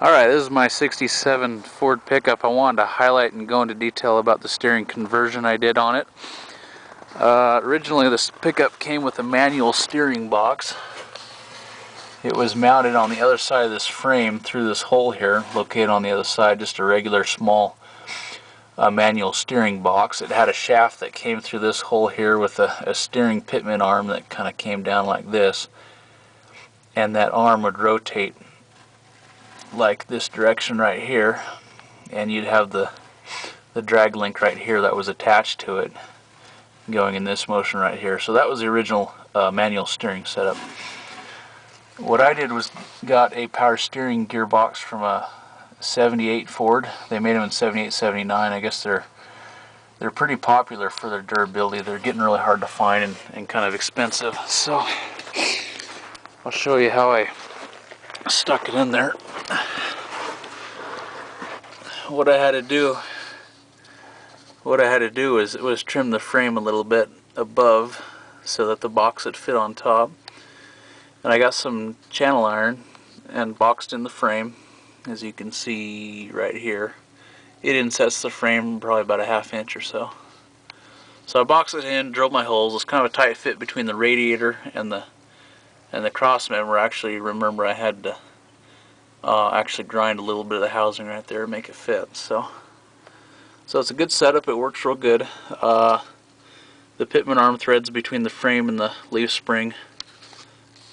Alright, this is my 67 Ford pickup. I wanted to highlight and go into detail about the steering conversion I did on it. Originally this pickup came with a manual steering box. It was mounted on the other side of this frame through this hole here, located on the other side, just a regular small manual steering box. It had a shaft that came through this hole here with a steering pitman arm that kind of came down like this, and that arm would rotate like this direction right here, and you'd have the drag link right here that was attached to it going in this motion right here. So that was the original manual steering setup. What I did was got a power steering gearbox from a 78 Ford. They made them in 78, 79. I guess they're pretty popular for their durability. They're getting really hard to find and kind of expensive. So I'll show you how I stuck it in there. What I had to do was trim the frame a little bit above so that the box would fit on top. And I got some channel iron and boxed in the frame, as you can see right here. It insets the frame probably about a ½ inch or so. So I boxed it in, drilled my holes. It's kind of a tight fit between the radiator and the cross member. Actually, remember I had to actually grind a little bit of the housing right there to make it fit. So it's a good setup. It works real good. The pitman arm threads between the frame and the leaf spring.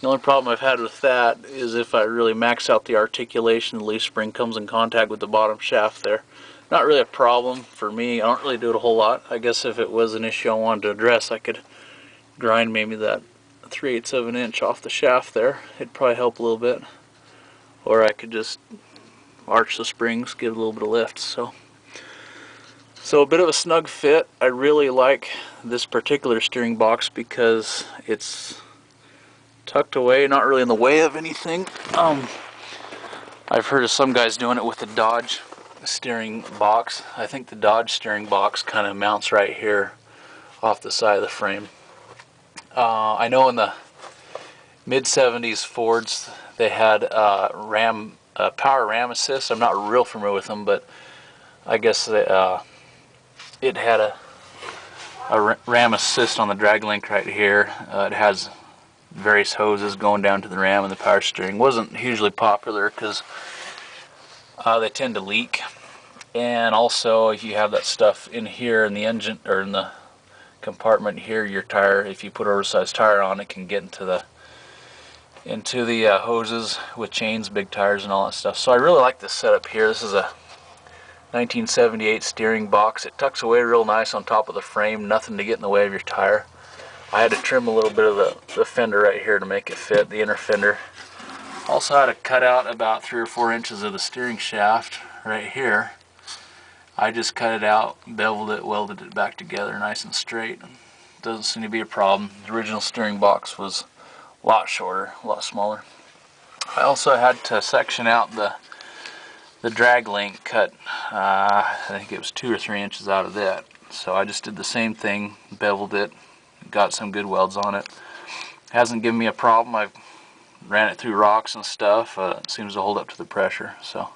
The only problem I've had with that is if I really max out the articulation, the leaf spring comes in contact with the bottom shaft there. Not really a problem for me. I don't really do it a whole lot. I guess if it was an issue I wanted to address, I could grind maybe that 3/8 of an inch off the shaft there. It'd probably help a little bit. Or I could just arch the springs, give it a little bit of lift. So a bit of a snug fit. I really like this particular steering box because it's tucked away, not really in the way of anything. I've heard of some guys doing it with the Dodge steering box. I think the Dodge steering box kind of mounts right here off the side of the frame. I know in the mid-70s Fords they had power ram assist. I'm not real familiar with them, but I guess it had a ram assist on the drag link right here. It has various hoses going down to the ram, and the power steering wasn't hugely popular because they tend to leak. And also, if you have that stuff in here in the engine or in the compartment here, your tire, if you put an oversized tire on, it can get into the hoses with chains, big tires, and all that stuff. So I really like this setup here. This is a 1978 steering box. It tucks away real nice on top of the frame, nothing to get in the way of your tire. I had to trim a little bit of the fender right here to make it fit, the inner fender. Also had to cut out about 3 or 4 inches of the steering shaft right here. I just cut it out, beveled it, welded it back together nice and straight. Doesn't seem to be a problem. The original steering box was a lot shorter, a lot smaller. I also had to section out the drag link, cut I think it was 2 or 3 inches out of that. So I just did the same thing, beveled it, got some good welds on it. Hasn't given me a problem. I've ran it through rocks and stuff. It seems to hold up to the pressure. So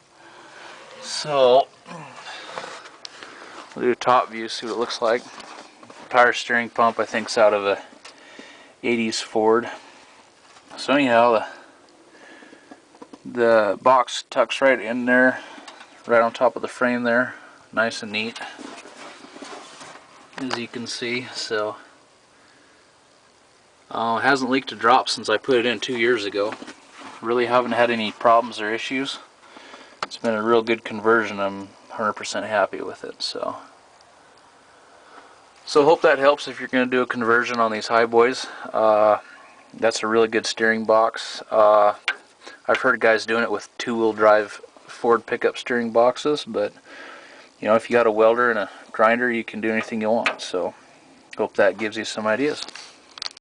we'll do a top view, see what it looks like. Power steering pump, I think, is out of a 80s Ford. So anyhow, the box tucks right in there, right on top of the frame there, nice and neat, as you can see. So it hasn't leaked a drop since I put it in 2 years ago. Really haven't had any problems or issues. It's been a real good conversion. I'm 100% happy with it. So hope that helps if you're going to do a conversion on these highboys. That's a really good steering box. I've heard guys doing it with 2-wheel drive Ford pickup steering boxes, but you know, if you got a welder and a grinder, you can do anything you want. So hope that gives you some ideas.